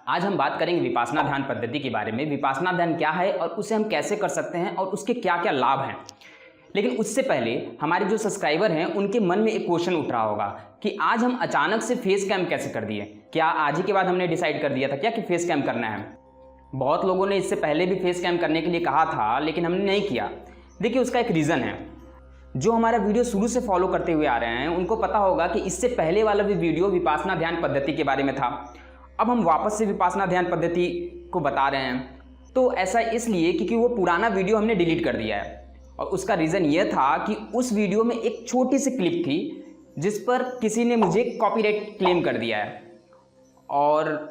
आज हम बात करेंगे विपासना ध्यान पद्धति के बारे में। विपासना ध्यान क्या है और उसे हम कैसे कर सकते हैं और उसके क्या क्या लाभ हैं। लेकिन उससे पहले हमारे जो सब्सक्राइबर हैं उनके मन में एक क्वेश्चन उठ रहा होगा कि आज हम अचानक से फेस कैम कैसे कर दिए। क्या आज ही के बाद हमने डिसाइड कर दिया था क्या कि फेस कैम करना है? बहुत लोगों ने इससे पहले भी फेस कैम करने के लिए कहा था, लेकिन हमने नहीं किया। देखिए, उसका एक रीज़न है। जो हमारा वीडियो शुरू से फॉलो करते हुए आ रहे हैं उनको पता होगा कि इससे पहले वाला भी वीडियो विपासना ध्यान पद्धति के बारे में था। अब हम वापस से विपासना ध्यान पद्धति को बता रहे हैं, तो ऐसा इसलिए क्योंकि वो पुराना वीडियो हमने डिलीट कर दिया है। और उसका रीज़न ये था कि उस वीडियो में एक छोटी सी क्लिप थी जिस पर किसी ने मुझे कॉपीराइट क्लेम कर दिया है, और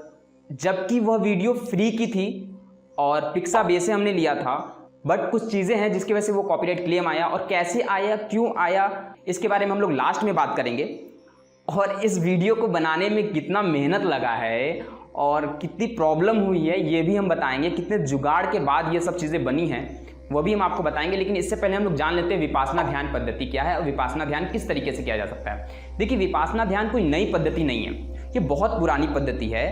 जबकि वह वीडियो फ्री की थी और पिक्साबे से हमने लिया था। बट कुछ चीज़ें हैं जिसकी वजह से वो कॉपीराइट क्लेम आया, और कैसे आया, क्यों आया, इसके बारे में हम लोग लास्ट में बात करेंगे। और इस वीडियो को बनाने में कितना मेहनत लगा है और कितनी प्रॉब्लम हुई है ये भी हम बताएंगे। कितने जुगाड़ के बाद ये सब चीज़ें बनी हैं वो भी हम आपको बताएंगे। लेकिन इससे पहले हम लोग जान लेते हैं विपासना ध्यान पद्धति क्या है और विपासना ध्यान किस तरीके से किया जा सकता है। देखिए, विपासना ध्यान कोई नई पद्धति नहीं है, ये बहुत पुरानी पद्धति है।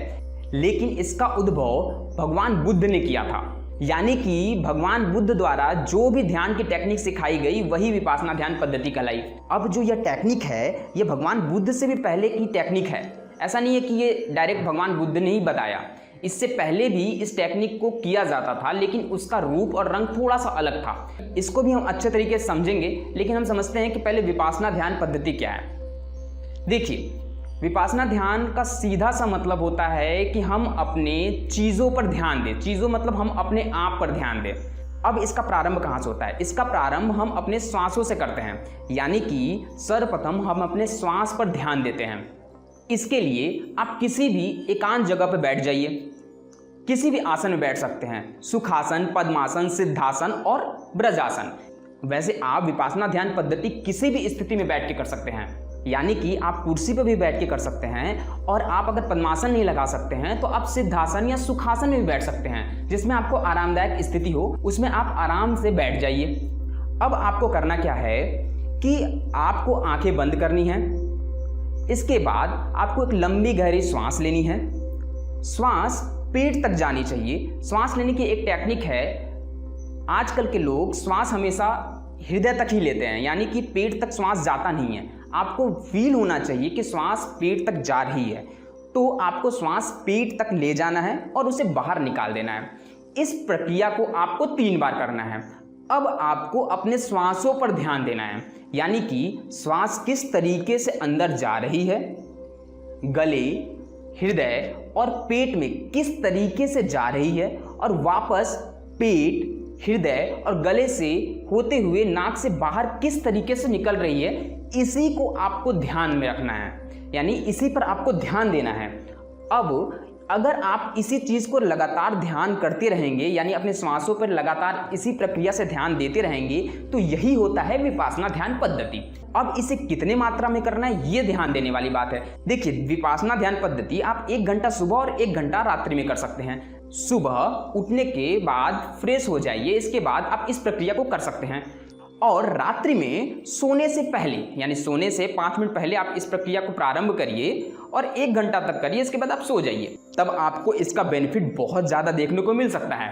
लेकिन इसका उद्भव भगवान बुद्ध ने किया था, यानी कि भगवान बुद्ध द्वारा जो भी ध्यान की टेक्निक सिखाई गई वही विपासना ध्यान पद्धति कहलाई। अब जो यह टेक्निक है ये भगवान बुद्ध से भी पहले की टेक्निक है। ऐसा नहीं है कि ये डायरेक्ट भगवान बुद्ध ने ही बताया, इससे पहले भी इस टेक्निक को किया जाता था, लेकिन उसका रूप और रंग थोड़ा सा अलग था। इसको भी हम अच्छे तरीके से समझेंगे, लेकिन हम समझते हैं कि पहले विपासना ध्यान पद्धति क्या है। देखिए, विपासना ध्यान का सीधा सा मतलब होता है कि हम अपने चीज़ों पर ध्यान दें। चीज़ों मतलब हम अपने आप पर ध्यान दें। अब इसका प्रारंभ कहाँ से होता है? इसका प्रारंभ हम अपने श्वासों से करते हैं, यानी कि सर्वप्रथम हम अपने श्वास पर ध्यान देते हैं। इसके लिए आप किसी भी एकांत जगह पर बैठ जाइए, किसी भी आसन में बैठ सकते हैं। सुखासन, पद्मासन, सिद्धासन और ब्रजासन। वैसे आप विपासना ध्यान पद्धति किसी भी स्थिति में बैठ के कर सकते हैं, यानी कि आप कुर्सी पर भी बैठ के कर सकते हैं, और आप अगर पद्मासन नहीं लगा सकते हैं तो आप सिद्धासन या सुखासन में भी बैठ सकते हैं, जिसमें आपको आरामदायक स्थिति हो, उसमें आप आराम से बैठ जाइए। अब आपको करना क्या है कि आपको आंखें बंद करनी है। इसके बाद आपको एक लंबी गहरी सांस लेनी है। श्वास पेट तक जानी चाहिए। श्वास लेने की एक टेक्निक है। आजकल के लोग श्वास हमेशा हृदय तक ही लेते हैं, यानी कि पेट तक श्वास जाता नहीं है। आपको फील होना चाहिए कि श्वास पेट तक जा रही है, तो आपको श्वास पेट तक ले जाना है और उसे बाहर निकाल देना है। इस प्रक्रिया को आपको 3 बार करना है। अब आपको अपने श्वासों पर ध्यान देना है, यानी कि श्वास किस तरीके से अंदर जा रही है, गले, हृदय और पेट में किस तरीके से जा रही है, और वापस पेट, हृदय और गले से होते हुए नाक से बाहर किस तरीके से निकल रही है। इसी को आपको ध्यान में रखना है, यानी इसी पर आपको ध्यान देना है। अब अगर आप इसी चीज़ को लगातार ध्यान करते रहेंगे, यानी अपने श्वासों पर लगातार इसी प्रक्रिया से ध्यान देते रहेंगे, तो यही होता है विपासना ध्यान पद्धति। अब इसे कितने मात्रा में करना है ये ध्यान देने वाली बात है। देखिए, विपासना ध्यान पद्धति आप 1 घंटा सुबह और 1 घंटा रात्रि में कर सकते हैं। सुबह उठने के बाद फ्रेश हो जाइए, इसके बाद आप इस प्रक्रिया को कर सकते हैं। और रात्रि में सोने से पहले, यानी सोने से 5 मिनट पहले आप इस प्रक्रिया को प्रारंभ करिए और 1 घंटा तक करिए। इसके बाद आप सो जाइए, तब आपको इसका बेनिफिट बहुत ज़्यादा देखने को मिल सकता है।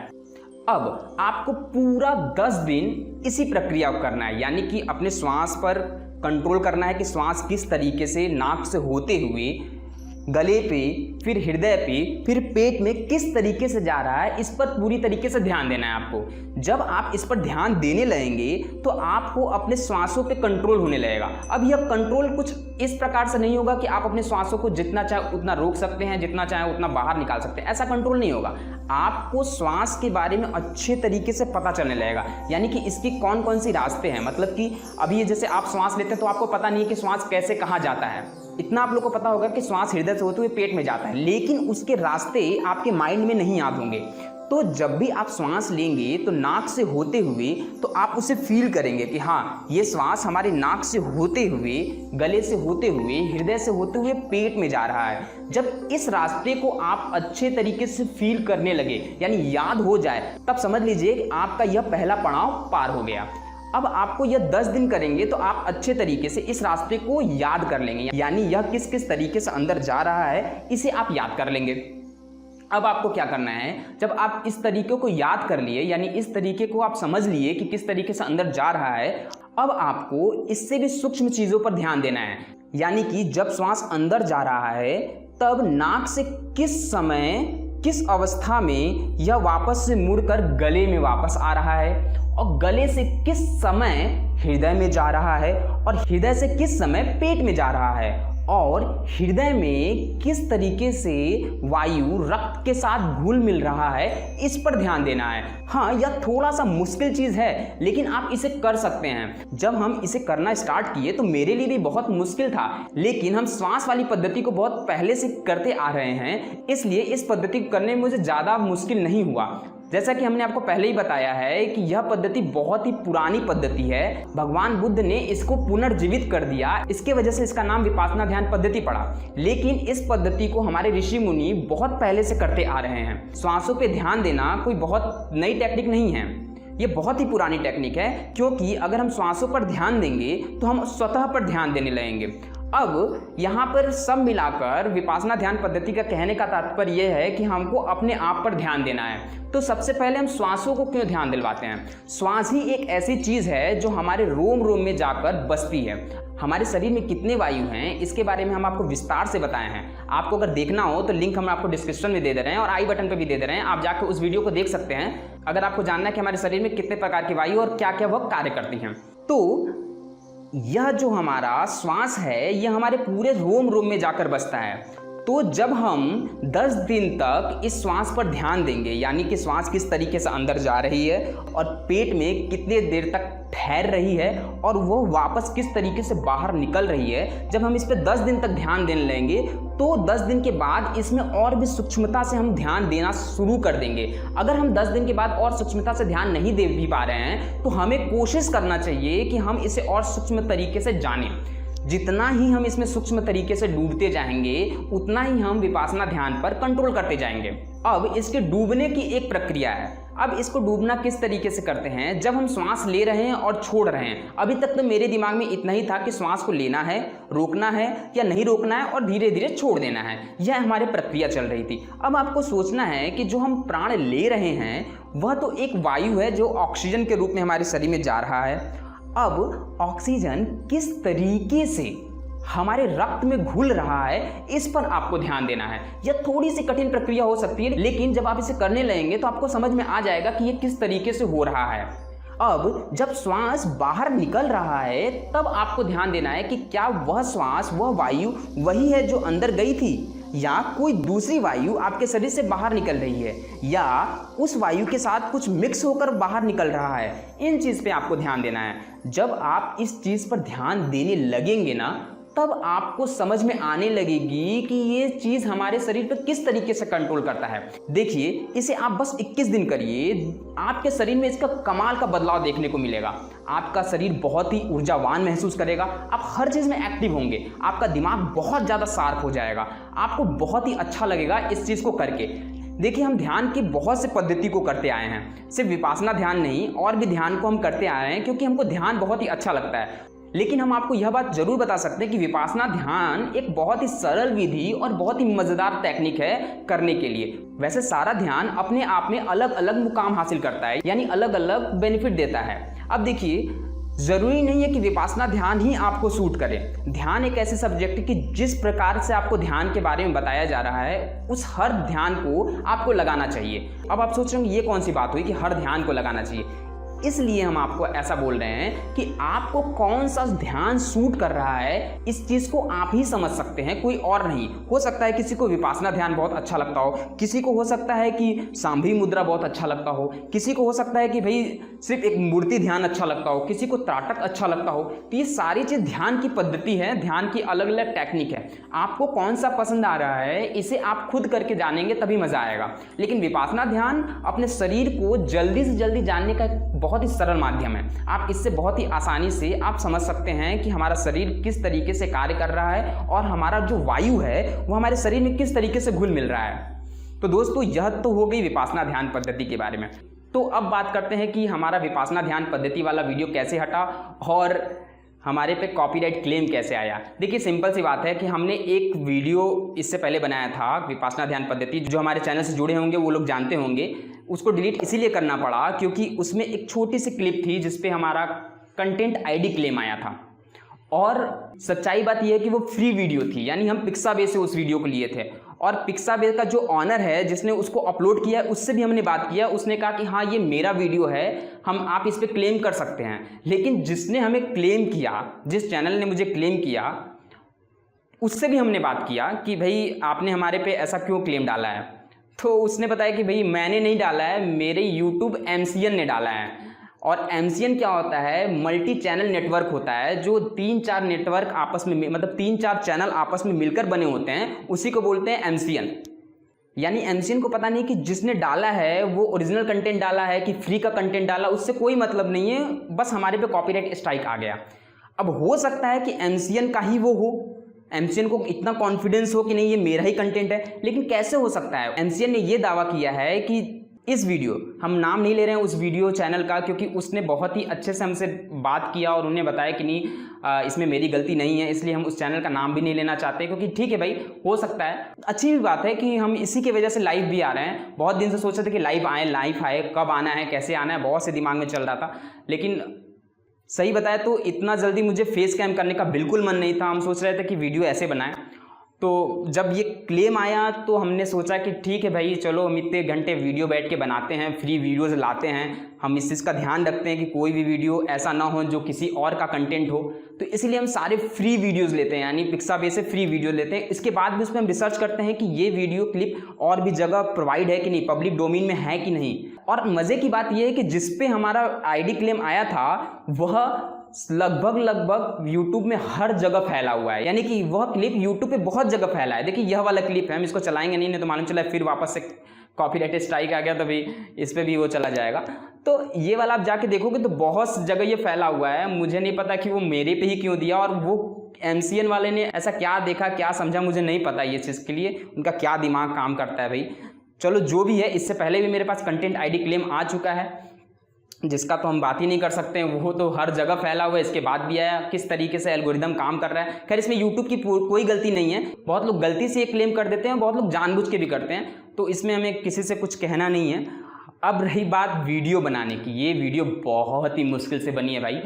अब आपको पूरा 10 दिन इसी प्रक्रिया को करना है, यानी कि अपने श्वास पर कंट्रोल करना है कि श्वास किस तरीके से नाक से होते हुए गले पे, फिर हृदय पे, फिर पेट में किस तरीके से जा रहा है, इस पर पूरी तरीके से ध्यान देना है आपको। जब आप इस पर ध्यान देने लगेंगे तो आपको अपने श्वासों पे कंट्रोल होने लगेगा। अब यह कंट्रोल कुछ इस प्रकार से नहीं होगा कि आप अपने श्वासों को जितना चाहे उतना रोक सकते हैं, जितना चाहे उतना बाहर निकाल सकते हैं। ऐसा कंट्रोल नहीं होगा। आपको श्वास के बारे में अच्छे तरीके से पता चलने लगेगा, यानी कि इसकी कौन कौन सी रास्ते हैं। मतलब कि अभी जैसे आप श्वास लेते हैं तो आपको पता नहीं है कि श्वास कैसे कहाँ जाता है। इतना आप लोग को पता होगा कि श्वास हृदय से होते हुए पेट में जाता है, लेकिन उसके रास्ते आपके माइंड में नहीं याद होंगे। तो जब भी आप श्वास लेंगे तो नाक से होते हुए तो आप उसे फील करेंगे कि हाँ, ये श्वास हमारे नाक से होते हुए, गले से होते हुए, हृदय से होते हुए पेट में जा रहा है। जब इस रास्ते को आप अच्छे तरीके से फील करने लगे, यानी याद हो जाए, तब समझ लीजिए कि आपका यह पहला पड़ाव पार हो गया। अब आपको यह 10 दिन करेंगे तो आप अच्छे तरीके से इस रास्ते को याद कर लेंगे, यानी यह किस किस तरीके से अंदर जा रहा है इसे आप याद कर लेंगे। अब आपको क्या करना है, जब आप इस तरीके को याद कर लिए, यानी इस तरीके को आप समझ लिए कि किस तरीके से अंदर जा रहा है, अब आपको इससे भी सूक्ष्म चीज़ों पर ध्यान देना है। यानी कि जब श्वास अंदर जा रहा है तब नाक से किस समय, किस अवस्था में यह वापस से मुड़कर गले में वापस आ रहा है, और गले से किस समय हृदय में जा रहा है, और हृदय से किस समय पेट में जा रहा है, और हृदय में किस तरीके से वायु रक्त के साथ घुल मिल रहा है, इस पर ध्यान देना है। हाँ, यह थोड़ा सा मुश्किल चीज़ है, लेकिन आप इसे कर सकते हैं। जब हम इसे करना स्टार्ट किए तो मेरे लिए भी बहुत मुश्किल था, लेकिन हम श्वास वाली पद्धति को बहुत पहले से करते आ रहे हैं, इसलिए इस पद्धति को करने में मुझे ज़्यादा मुश्किल नहीं हुआ। जैसा कि हमने आपको पहले ही बताया है कि यह पद्धति बहुत ही पुरानी पद्धति है। भगवान बुद्ध ने इसको पुनर्जीवित कर दिया, इसके वजह से इसका नाम विपासना ध्यान पद्धति पड़ा। लेकिन इस पद्धति को हमारे ऋषि मुनि बहुत पहले से करते आ रहे हैं। श्वासों पे ध्यान देना कोई बहुत नई टेक्निक नहीं है, ये बहुत ही पुरानी टेक्निक है, क्योंकि अगर हम श्वासों पर ध्यान देंगे तो हम स्वतः पर ध्यान देने लगेंगे। अब यहाँ पर सब मिलाकर विपासना ध्यान पद्धति का कहने का तात्पर्य यह है कि हमको अपने आप पर ध्यान देना है। तो सबसे पहले हम श्वासों को क्यों ध्यान दिलवाते हैं? श्वास ही एक ऐसी चीज़ है जो हमारे रोम रोम में जाकर बसती है। हमारे शरीर में कितने वायु हैं इसके बारे में हम आपको विस्तार से बताए हैं। आपको अगर देखना हो तो लिंक हम आपको डिस्क्रिप्शन में दे रहे हैं और आई बटन पर भी दे रहे हैं, आप जाकर उस वीडियो को देख सकते हैं अगर आपको जानना है कि हमारे शरीर में कितने प्रकार की वायु और क्या क्या वह कार्य करती हैं। तो यह जो हमारा श्वास है यह हमारे पूरे रोम रोम में जाकर बसता है। तो जब हम 10 दिन तक इस श्वास पर ध्यान देंगे, यानी कि श्वास किस तरीके से अंदर जा रही है और पेट में कितने देर तक ठहर रही है और वो वापस किस तरीके से बाहर निकल रही है, जब हम इस पर 10 दिन तक ध्यान देने लगेंगे तो 10 दिन के बाद इसमें और भी सूक्ष्मता से हम ध्यान देना शुरू कर देंगे। अगर हम 10 दिन के बाद और सूक्ष्मता से ध्यान नहीं दे भी पा रहे हैं तो हमें कोशिश करना चाहिए कि हम इसे और सूक्ष्म तरीके से जानें। जितना ही हम इसमें सूक्ष्म तरीके से डूबते जाएंगे उतना ही हम विपासना ध्यान पर कंट्रोल करते जाएंगे। अब इसके डूबने की एक प्रक्रिया है। अब इसको डूबना किस तरीके से करते हैं? जब हम श्वास ले रहे हैं और छोड़ रहे हैं। अभी तक तो मेरे दिमाग में इतना ही था कि श्वास को लेना है, रोकना है या नहीं रोकना है और धीरे धीरे छोड़ देना है, यह हमारी प्रक्रिया चल रही थी। अब आपको सोचना है कि जो हम प्राण ले रहे हैं वह तो एक वायु है जो ऑक्सीजन के रूप में हमारे शरीर में जा रहा है। अब ऑक्सीजन किस तरीके से हमारे रक्त में घुल रहा है इस पर आपको ध्यान देना है। यह थोड़ी सी कठिन प्रक्रिया हो सकती है, लेकिन जब आप इसे करने लगेंगे तो आपको समझ में आ जाएगा कि यह किस तरीके से हो रहा है। अब जब श्वास बाहर निकल रहा है तब आपको ध्यान देना है कि क्या वह श्वास, वह वायु वही है जो अंदर गई थी या कोई दूसरी वायु आपके शरीर से बाहर निकल रही है या उस वायु के साथ कुछ मिक्स होकर बाहर निकल रहा है। इन चीज़ पे आपको ध्यान देना है। जब आप इस चीज़ पर ध्यान देने लगेंगे ना तब आपको समझ में आने लगेगी कि ये चीज़ हमारे शरीर पर किस तरीके से कंट्रोल करता है। देखिए, इसे आप बस 21 दिन करिए, आपके शरीर में इसका कमाल का बदलाव देखने को मिलेगा। आपका शरीर बहुत ही ऊर्जावान महसूस करेगा, आप हर चीज़ में एक्टिव होंगे, आपका दिमाग बहुत ज़्यादा शार्प हो जाएगा, आपको बहुत ही अच्छा लगेगा इस चीज़ को करके। देखिए, हम ध्यान की बहुत से पद्धति को करते आए हैं, सिर्फ विपासना ध्यान नहीं, और भी ध्यान को हम करते आए हैं क्योंकि हमको ध्यान बहुत ही अच्छा लगता है। लेकिन हम आपको यह बात जरूर बता सकते हैं कि विपासना ध्यान एक बहुत ही सरल विधि और बहुत ही मज़ेदार टेक्निक है करने के लिए। वैसे सारा ध्यान अपने आप में अलग अलग मुकाम हासिल करता है, यानी अलग अलग बेनिफिट देता है। अब देखिए, ज़रूरी नहीं है कि विपासना ध्यान ही आपको सूट करे। ध्यान एक ऐसे सब्जेक्ट कि जिस प्रकार से आपको ध्यान के बारे में बताया जा रहा है उस हर ध्यान को आपको लगाना चाहिए। अब आप सोच रहे होंगे ये कौन सी बात हुई कि हर ध्यान को लगाना चाहिए। इसलिए हम आपको ऐसा बोल रहे हैं कि आपको कौन सा ध्यान सूट कर रहा है इस चीज़ को आप ही समझ सकते हैं, कोई और नहीं। हो सकता है किसी को विपासना ध्यान बहुत अच्छा लगता हो, किसी को हो सकता है कि सांभी मुद्रा बहुत अच्छा लगता हो, किसी को हो सकता है कि भाई सिर्फ एक मूर्ति ध्यान अच्छा लगता हो, किसी को त्राटक अच्छा लगता हो। तो ये सारी चीज़ ध्यान की पद्धति है, ध्यान की अलग अलग टेक्निक है। आपको कौन सा पसंद आ रहा है इसे आप खुद करके जानेंगे तभी मज़ा आएगा। लेकिन विपासना ध्यान अपने शरीर को जल्दी से जल्दी जानने का बहुत ही सरल माध्यम है। आप इससे बहुत ही आसानी से आप समझ सकते हैं कि हमारा शरीर किस तरीके से कार्य कर रहा है और हमारा जो वायु है वो हमारे शरीर में किस तरीके से घुल मिल रहा है। तो दोस्तों, यह तो हो गई विपासना ध्यान पद्धति के बारे में। तो अब बात करते हैं कि हमारा विपासना ध्यान पद्धति वाला वीडियो कैसे हटा और हमारे पे कॉपीराइट क्लेम कैसे आया। देखिए सिंपल सी बात है कि हमने एक वीडियो इससे पहले बनाया था विपासना ध्यान पद्धति, जो हमारे चैनल से जुड़े होंगे वो लोग जानते होंगे। उसको डिलीट इसीलिए करना पड़ा क्योंकि उसमें एक छोटी सी क्लिप थी जिस पे हमारा कंटेंट आईडी क्लेम आया था, और सच्चाई बात यह है कि वो फ्री वीडियो थी, यानी हम पिक्साबे से उस वीडियो को लिए थे। और पिक्साबे का जो ऑनर है जिसने उसको अपलोड किया उससे भी हमने बात किया, उसने कहा कि हाँ ये मेरा वीडियो है, आप इस पर क्लेम कर सकते हैं। लेकिन जिसने हमें क्लेम किया, जिस चैनल ने मुझे क्लेम किया, उससे भी हमने बात किया कि भाई आपने हमारे पे ऐसा क्यों क्लेम डाला है। तो उसने बताया कि भाई मैंने नहीं डाला है, मेरे यूट्यूब MCN ने डाला है। और MCN क्या होता है? मल्टी चैनल नेटवर्क होता है, जो 3-4 नेटवर्क आपस में, मतलब 3-4 चैनल आपस में मिलकर बने होते हैं, उसी को बोलते हैं MCN। यानी MCN को पता नहीं कि जिसने डाला है वो ओरिजिनल कंटेंट डाला है कि फ्री का कंटेंट डाला, उससे कोई मतलब नहीं है, बस हमारे पे कॉपीराइट स्ट्राइक आ गया। अब हो सकता है कि MCN का ही वो हो, MCN को इतना कॉन्फिडेंस हो कि नहीं ये मेरा ही कंटेंट है, लेकिन कैसे हो सकता है? MCN ने ये दावा किया है कि इस वीडियो, हम नाम नहीं ले रहे हैं उस वीडियो चैनल का, क्योंकि उसने बहुत ही अच्छे से हमसे बात किया और उन्हें बताया कि नहीं इसमें मेरी गलती नहीं है, इसलिए हम उस चैनल का नाम भी नहीं लेना चाहते। क्योंकि ठीक है भाई, हो सकता है, अच्छी भी बात है कि हम इसी की वजह से लाइव भी आ रहे हैं। बहुत दिन से सोच रहे थे कि लाइव आए, कब आना है, कैसे आना है, बहुत से दिमाग में चल रहा था। लेकिन सही बताया तो इतना जल्दी मुझे फेस कैम करने का बिल्कुल मन नहीं था। हम सोच रहे थे कि वीडियो ऐसे बनाएं। तो जब ये क्लेम आया तो हमने सोचा कि ठीक है भाई, चलो हम इतने घंटे वीडियो बैठ के बनाते हैं, फ्री वीडियोज़ लाते हैं, हम इस चीज़ का ध्यान रखते हैं कि कोई भी वीडियो ऐसा ना हो जो किसी और का कंटेंट हो। तो इसलिए हम सारे फ्री वीडियोज़ लेते हैं, यानी पिक्साबे से फ्री वीडियो लेते हैं। इसके बाद भी उसमें हम रिसर्च करते हैं कि ये वीडियो क्लिप और भी जगह प्रोवाइड है कि नहीं, पब्लिक डोमेन में है कि नहीं। और मज़े की बात यह है कि जिस पे हमारा ID क्लेम आया था वह लगभग YouTube में हर जगह फैला हुआ है, यानी कि वह क्लिप YouTube पे बहुत जगह फैला है। देखिए यह वाला क्लिप है, हम इसको चलाएंगे नहीं तो मालूम चला फिर वापस से कॉपीराइट स्ट्राइक आ गया तो भाई इस पर भी वो चला जाएगा। तो ये वाला आप जाके देखोगे तो बहुत जगह ये फैला हुआ है। मुझे नहीं पता कि वो मेरे पे ही क्यों दिया, और वो MCN वाले ने ऐसा क्या देखा, क्या समझा, मुझे नहीं पता ये चीज़ के लिए उनका क्या दिमाग काम करता है भाई। चलो जो भी है, इससे पहले भी मेरे पास कंटेंट ID क्लेम आ चुका है, जिसका तो हम बात ही नहीं कर सकते हैं, वो तो हर जगह फैला हुआ है। इसके बाद भी आया, किस तरीके से एल्गोरिदम काम कर रहा है। खैर इसमें YouTube की कोई गलती नहीं है, बहुत लोग गलती से ये क्लेम कर देते हैं, बहुत लोग जानबूझ के भी करते हैं, तो इसमें हमें किसी से कुछ कहना नहीं है। अब रही बात वीडियो बनाने की, ये वीडियो बहुत ही मुश्किल से बनी है भाई,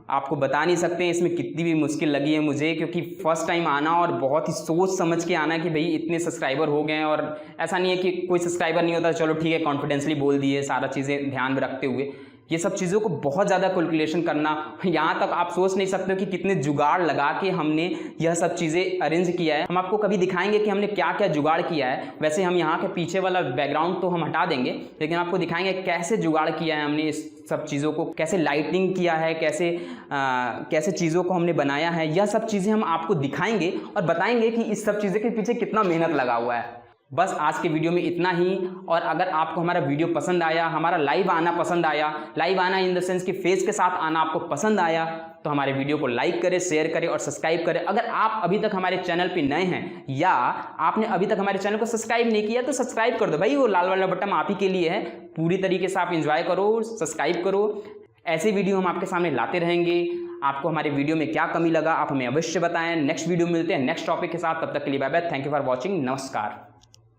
आपको बता नहीं सकते हैं इसमें कितनी भी मुश्किल लगी है मुझे, क्योंकि फर्स्ट टाइम आना और बहुत ही सोच समझ के आना कि भाई इतने सब्सक्राइबर हो गए हैं। और ऐसा नहीं है कि कोई सब्सक्राइबर नहीं होता, चलो ठीक है कॉन्फिडेंसली बोल दिए, सारा चीज़ें ध्यान में रखते हुए ये सब चीज़ों को बहुत ज़्यादा कैलकुलेशन करना, यहाँ तक आप सोच नहीं सकते हो कि कितने जुगाड़ लगा के हमने यह सब चीज़ें अरेंज किया है। हम आपको कभी दिखाएंगे कि हमने क्या क्या जुगाड़ किया है। वैसे हम यहाँ के पीछे वाला बैकग्राउंड तो हम हटा देंगे, लेकिन आपको दिखाएंगे कैसे जुगाड़ किया है हमने इस सब चीज़ों को, कैसे लाइटिंग किया है, कैसे चीज़ों को हमने बनाया है। यह सब चीज़ें हम आपको दिखाएंगे और बताएंगे कि इस सब चीज़ों के पीछे कितना मेहनत लगा हुआ है। बस आज के वीडियो में इतना ही। और अगर आपको हमारा वीडियो पसंद आया, हमारा लाइव आना पसंद आया, लाइव आना इन द सेंस कि फेस के साथ आना आपको पसंद आया, तो हमारे वीडियो को लाइक करें, शेयर करें और सब्सक्राइब करें। अगर आप अभी तक हमारे चैनल पे नए हैं या आपने अभी तक हमारे चैनल को सब्सक्राइब नहीं किया तो सब्सक्राइब कर दो भाई, वो लाल वाला बटन आप ही के लिए है। पूरी तरीके से आप इंजॉय करो, सब्सक्राइब करो। ऐसे वीडियो हम आपके सामने लाते रहेंगे। आपको हमारे वीडियो में क्या कमी लगा आप हमें अवश्य बताएं। नेक्स्ट वीडियो मिलते हैं नेक्स्ट टॉपिक के साथ, तब तक के लिए bye bye, thank you for watching, नमस्कार।